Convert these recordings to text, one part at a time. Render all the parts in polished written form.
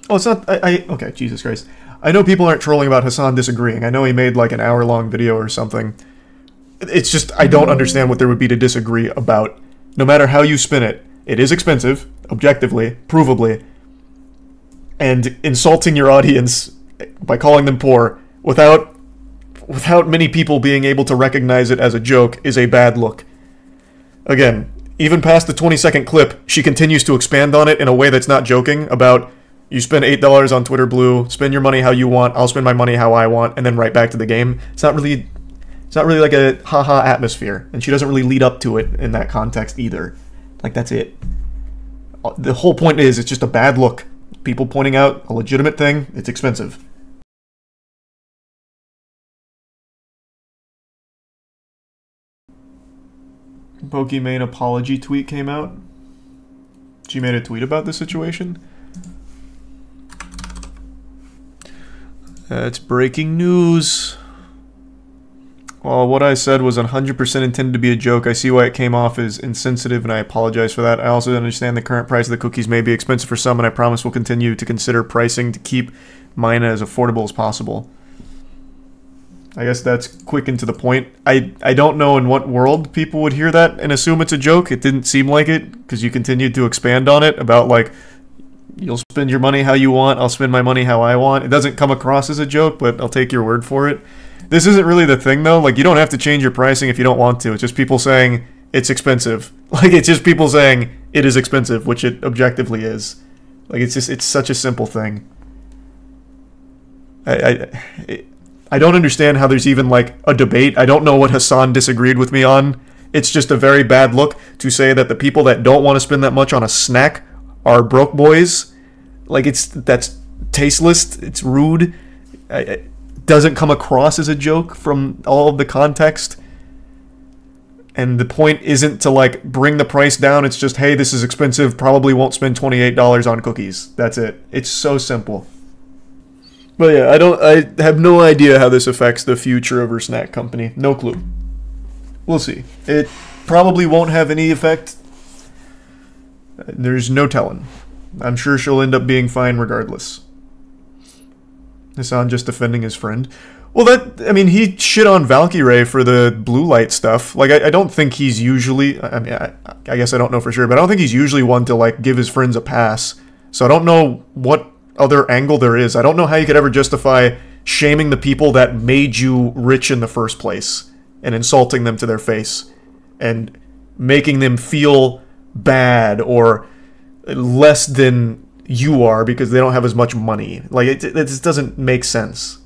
Oh, it's not... okay, Jesus Christ. I know people aren't trolling about Hassan disagreeing. I know he made like an hour-long video or something. It's just, I don't understand what there would be to disagree about. No matter how you spin it, it is expensive, objectively, provably, and insulting your audience by calling them poor without many people being able to recognize it as a joke is a bad look. Again, even past the 20-second clip, she continues to expand on it in a way that's not joking about, you spend $8 on Twitter Blue, spend your money how you want, I'll spend my money how I want, and then right back to the game. It's not really like a haha atmosphere, and she doesn't really lead up to it in that context either. Like, that's it. The whole point is, it's just a bad look. People pointing out a legitimate thing, it's expensive. Pokimane apology tweet came out. She made a tweet about the situation. That's breaking news. Well, what I said was 100% intended to be a joke. I see why it came off as insensitive, and I apologize for that. I also understand the current price of the cookies may be expensive for some, and I promise we'll continue to consider pricing to keep mine as affordable as possible. I guess that's quick and to the point. I don't know in what world people would hear that and assume it's a joke. It didn't seem like it, because you continued to expand on it about, like, you'll spend your money how you want, I'll spend my money how I want. It doesn't come across as a joke, but I'll take your word for it. This isn't really the thing, though. Like, you don't have to change your pricing if you don't want to. It's just people saying it's expensive. Like, it's just people saying it is expensive, which it objectively is. Like, it's such a simple thing. I don't understand how there's even, like, a debate. I don't know what Hassan disagreed with me on. It's just a very bad look to say that the people that don't want to spend that much on a snack are broke boys. Like, that's tasteless. It's rude. It doesn't come across as a joke from all of the context. And the point isn't to, like, bring the price down. It's just, hey, this is expensive. Probably won't spend $28 on cookies. That's it. It's so simple. But yeah, I have no idea how this affects the future of her snack company. No clue. We'll see. It probably won't have any effect. There's no telling. I'm sure she'll end up being fine regardless. Hassan just defending his friend. Well, I mean, he shit on Valkyrie for the blue light stuff. Like, I don't think he's usually, I mean, I guess I don't know for sure, but I don't think he's usually one to, like, give his friends a pass. So I don't know what other angle there is. I don't know how you could ever justify shaming the people that made you rich in the first place and insulting them to their face and making them feel bad or less than you are because they don't have as much money. Like, it just doesn't make sense.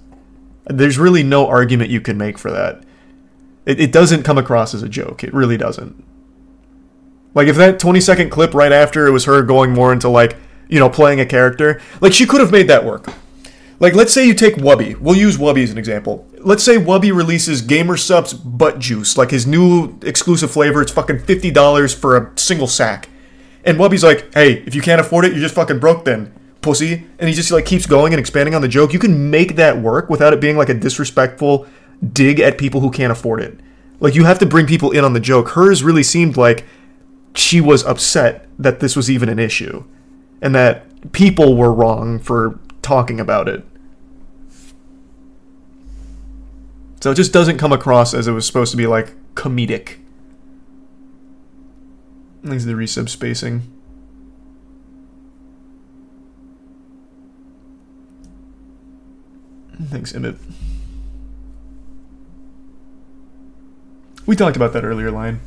There's really no argument you can make for that. It doesn't come across as a joke. It really doesn't. Like, if that 20-second clip right after it was her going more into, like, you know, playing a character, like, she could have made that work. Like, let's say you take Wubby. We'll use Wubby as an example. Let's say Wubby releases Gamer Supps Butt Juice, like his new exclusive flavor. It's fucking $50 for a single sack. And Wubby's like, hey, if you can't afford it, you're just fucking broke then, pussy. And he just, like, keeps going and expanding on the joke. You can make that work without it being, like, a disrespectful dig at people who can't afford it. Like, you have to bring people in on the joke. Hers really seemed like she was upset that this was even an issue. And that people were wrong for talking about it. So it just doesn't come across as it was supposed to be, like, comedic. Thanks to the resub spacing. Thanks, Emmett. We talked about that earlier, Lion.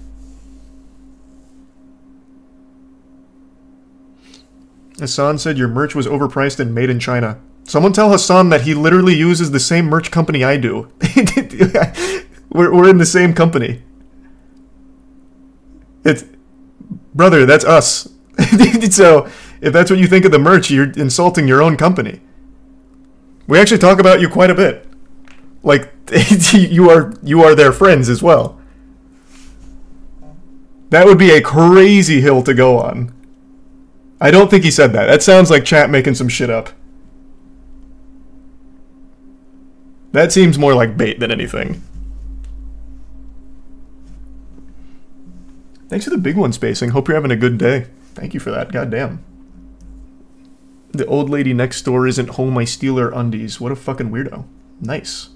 Hassan said your merch was overpriced and made in China. Someone tell Hassan that he literally uses the same merch company I do. We're in the same company. Brother, that's us. So, if that's what you think of the merch, you're insulting your own company. We actually talk about you quite a bit. Like, you are their friends as well. That would be a crazy hill to go on. I don't think he said that. That sounds like chat making some shit up. That seems more like bait than anything. Thanks for the big one spacing. Hope you're having a good day. Thank you for that. Goddamn. The old lady next door isn't home, I steal her undies. What a fucking weirdo. Nice.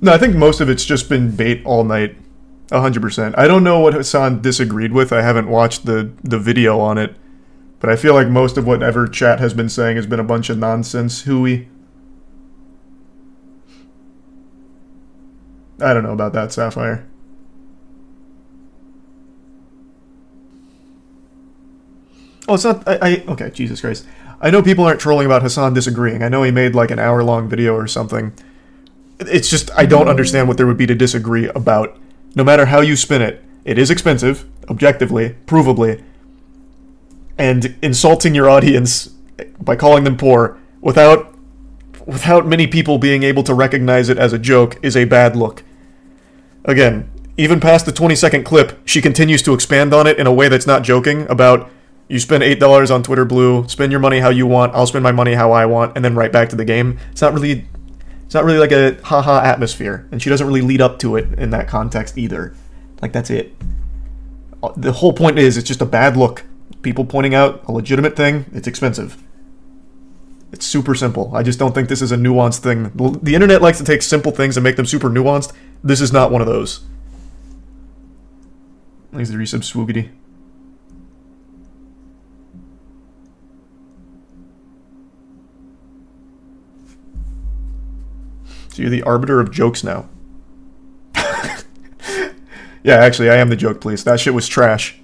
No, I think most of it's just been bait all night. 100%. I don't know what Hassan disagreed with. I haven't watched the video on it. But I feel like most of whatever chat has been saying has been a bunch of nonsense hooey. I don't know about that, Sapphire. Oh, it's not... okay, Jesus Christ. I know people aren't trolling about Hassan disagreeing. I know he made like an hour-long video or something. It's just, I don't understand what there would be to disagree about. No matter how you spin it, it is expensive, objectively, provably. And insulting your audience by calling them poor without many people being able to recognize it as a joke is a bad look. Again, even past the 20-second clip, she continues to expand on it in a way that's not joking about, you spend $8 on Twitter Blue, spend your money how you want, I'll spend my money how I want, and then right back to the game. It's not really like a haha atmosphere, and she doesn't really lead up to it in that context either. Like, that's it. The whole point is, it's just a bad look. People pointing out a legitimate thing, it's expensive. It's super simple. I just don't think this is a nuanced thing. The internet likes to take simple things and make them super nuanced. This is not one of those. Thanks to the resub, Swoogity. So you're the arbiter of jokes now. Yeah, actually, I am the joke police. That shit was trash.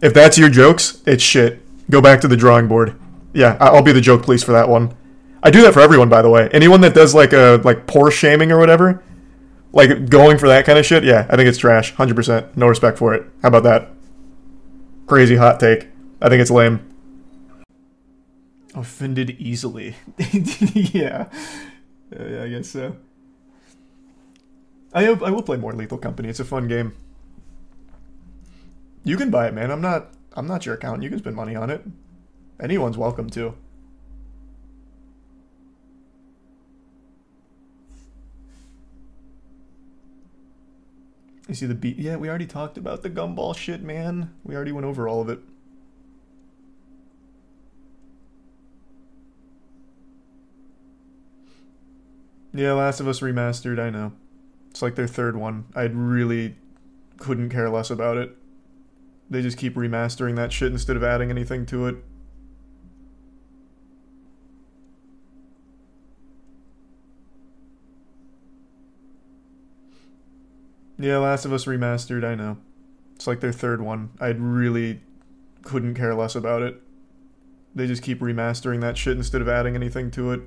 If that's your jokes, it's shit. Go back to the drawing board. Yeah, I'll be the joke police for that one. I do that for everyone, by the way. Anyone that does like poor shaming or whatever, like going for that kind of shit, yeah, I think it's trash. 100%. No respect for it. How about that? Crazy hot take. I think it's lame. Offended easily. Yeah. Yeah, I guess so. I will play more Lethal Company. It's a fun game. You can buy it, man. I'm not your accountant. You can spend money on it. Anyone's welcome to. You see the beat? Yeah, we already talked about the gumball shit, man. We already went over all of it. Yeah, Last of Us Remastered, I know. It's like their third one. I really couldn't care less about it. They just keep remastering that shit instead of adding anything to it. Yeah, Last of Us Remastered, I know. It's like their third one. I really couldn't care less about it. They just keep remastering that shit instead of adding anything to it.